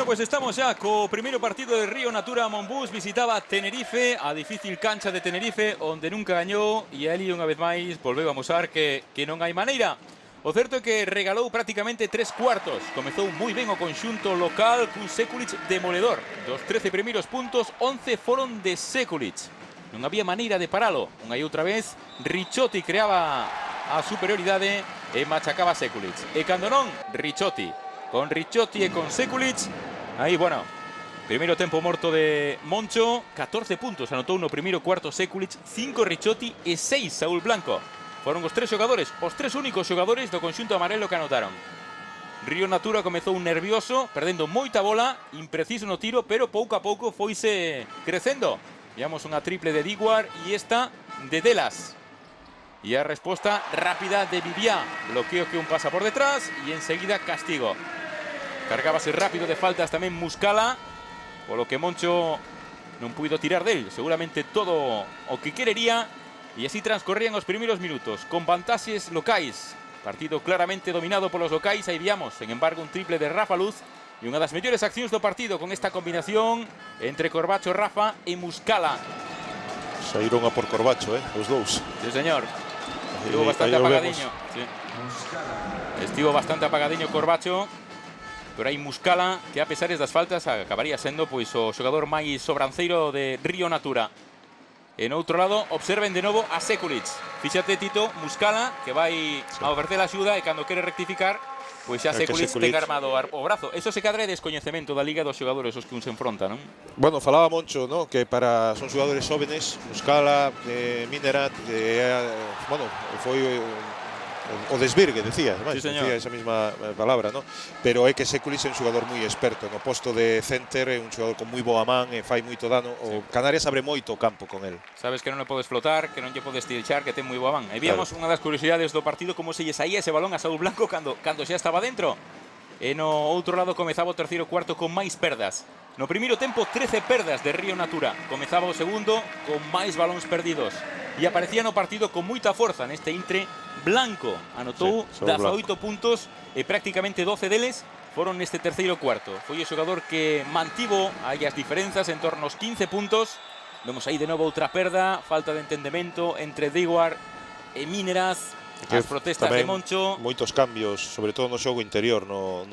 Bueno, pues estamos ya co primeiro partido de Río Natura Monbus. Visitaba Tenerife, a difícil cancha de Tenerife, onde nunca gañou, e ali unha vez máis volveu a mostrar que non hai maneira. O certo é que regalou prácticamente 3 cuartos. Comezou moi ben o conxunto local cun Sekulic demoledor. Dos 13 primeiros puntos, 11 foron de Sekulic. Non había maneira de paralo. Unha e outra vez, Ricciotti creaba a superioridade e machacaba Sekulic. E cando non, Ricciotti. Con Ricciotti e con Sekulic. Aí, bueno, primeiro tempo morto de Moncho. 14 puntos anotou no primeiro cuarto Sekulic, 5 Ricciotti e 6 Saúl Blanco. Foron os 3 xogadores, os 3 únicos xogadores do conxunto amarelo que anotaron. Río Natura comezou nervioso, perdendo moita bola, impreciso no tiro, pero pouco a pouco foise crecendo. Veamos unha triple de Diguar e esta de Delas. E a resposta rápida de Viviá. Bloqueo que un pasa por detrás e enseguida castigo. Cargábase rápido de faltas tamén Muscala, polo que Moncho non puido tirar del. Seguramente todo o que querería. E así transcorrían os primeiros minutos, con vantaxes locais. Partido claramente dominado polos locais. Aí viamos, sen embargo, un triple de Rafa Luz. E unha das mellores accións do partido con esta combinación entre Corbacho, Rafa e Muscala. Saíron a por Corbacho, os dous. Sí, señor. Estivo bastante apagadiño. Sí. Estivo bastante apagadiño Corbacho. Pero hai Muscala, que a pesares das faltas acabaría sendo pois o xogador máis sobranceiro de Río Natura. En outro lado, observen de novo a Sekulic. Fíxate, Tito, Muscala, que vai a ofrecer a axuda e cando quere rectificar, pois xa Sekulic ten armado o brazo. Eso se cadra de descoñecemento da liga dos xogadores os que un se enfronta, non? Bueno, falaba Moncho, ¿no? Que son xogadores jóvenes, Muscala, Minerat, bueno, foi o desvirgue, decía, además, sí, decía esa misma palabra, ¿no? Pero é que Sekulic é un xogador moi experto no posto de center, é un xogador con moi boa man, fai moito dano. O Canarias abre moito o campo con el. Sabes que non le podes flotar, que non lle podes tirchar, que ten moi boa man. E víamos unha das curiosidades do partido, como se lle saía ese balón a Saúl Blanco cando xa estaba dentro. E no outro lado comezaba o terceiro cuarto con máis perdas. No primeiro tempo, 13 perdas de Río Natura. Comezaba o segundo con máis balóns perdidos. E aparecía no partido con moita forza neste intre. Blanco anotou 18 puntos e prácticamente 12 deles foron neste terceiro cuarto. Foi o xogador que mantivo aí as diferenzas en torno aos 15 puntos. Vemos aí de novo outra perda, falta de entendemento entre Diguar e Mineras. As protestas de Moncho. Moitos cambios, sobre todo no xogo interior, no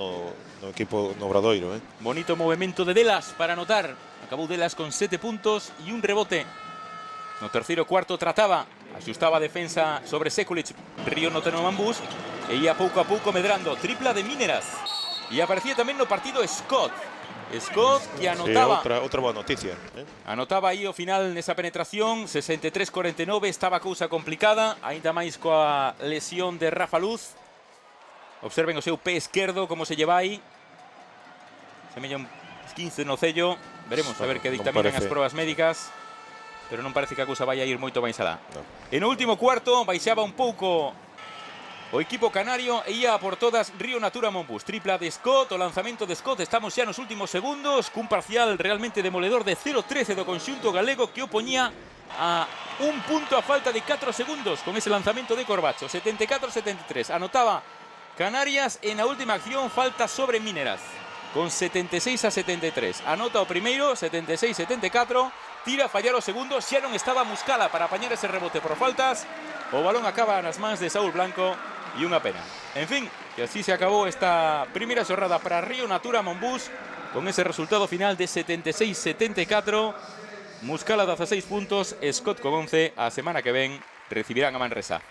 equipo no Obradoiro. Bonito movimento de Delas para anotar. Acabou Delas con 7 puntos e un rebote. No terceiro cuarto trataba, axustaba a defensa sobre Sekulic, Río Natura Monbus, e ia pouco a pouco medrando. Tripla de Mineras. E aparecía tamén no partido Scott. Scott que anotaba. Sí, outra boa noticia. Anotaba aí ao final nesa penetración, 63-49, estaba a cousa complicada, aínda máis coa lesión de Rafa Luz. Observen o seu pé esquerdo, como se lleva aí. Semella un 15 no cello. Veremos a ver que dictaminan as probas médicas. Pero non parece que a cousa vai a ir moito máis alá. En o último cuarto baixaba un pouco o equipo canario e ia por todas Río Natura Monbus. Tripla de Scott, o lanzamento de Scott. Estamos xa nos últimos segundos cun parcial realmente demoledor de 0-13 do conxunto galego que o poñía a un punto a falta de 4 segundos con ese lanzamento de Corbacho. 74-73. Anotaba Canarias en a última acción, falta sobre Mineras. Con 76-73. Anota o primeiro, 76-74. Tira a fallar o segundo, xa non estaba Muscala para apañar ese rebote por faltas. O balón acaba nas mans de Saúl Blanco e unha pena. En fin, que así se acabou esta primeira xornada para Río Natura Monbus con ese resultado final de 76-74. Muscala 16 puntos, Scott con 11. A semana que ven recibirán a Manresa.